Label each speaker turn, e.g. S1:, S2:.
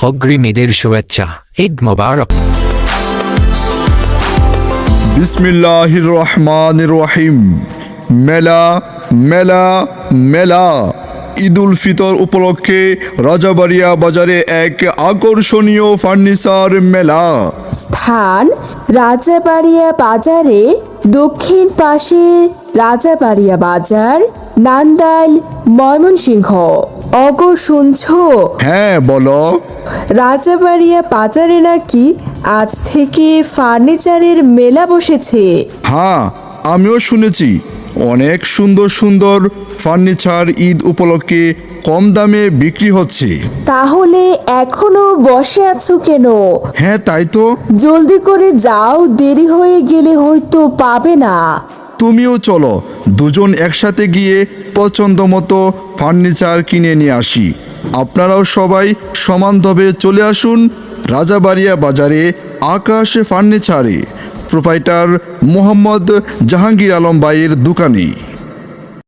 S1: অগ্রিম ঈদের শুভেচ্ছা। ঈদ মোবারক।
S2: বিসমিল্লাহির রহমানির রহিম। মেলা মেলা মেলা। ঈদুল ফিতর উপলক্ষে রাজাবাড়িয়া বাজারে এক আকর্ষণীয় ফার্নিচার মেলা।
S3: স্থান রাজাবাড়িয়া বাজারে, দক্ষিণ পাশে রাজাবাড়িয়া বাজার, নান্দাইল, ময়মনসিংহ। অগো শুনছো?
S2: হ্যাঁ বলো।
S3: রাজাবাড়িয়া বাজারে নাকি আজ থেকে ফার্নিচারের মেলা বসেছে।
S2: হ্যাঁ, আমিও শুনেছি অনেক সুন্দর সুন্দর ফার্নিচার ঈদ উপলক্ষে কম দামে বিক্রি হচ্ছে।
S3: তাহলে এখনো বসে আছো কেন?
S2: হ্যাঁ তাই তো।
S3: জলদি করে যাও, দেরি হয়ে গেলে হয়তো পাবে না।
S2: তুমিও চলো, দুজন একসাথে গিয়ে পছন্দ মতো ফার্নিচার কিনে নিয়ে আসি। আপনারাও সবাই সমানভাবে চলে আসুন রাজাবাড়িয়া বাজারে আকাশ ফার্নিচারে, প্রোপাইটার মোহাম্মদ জাহাঙ্গীর আলম ভাইয়ের দোকানে।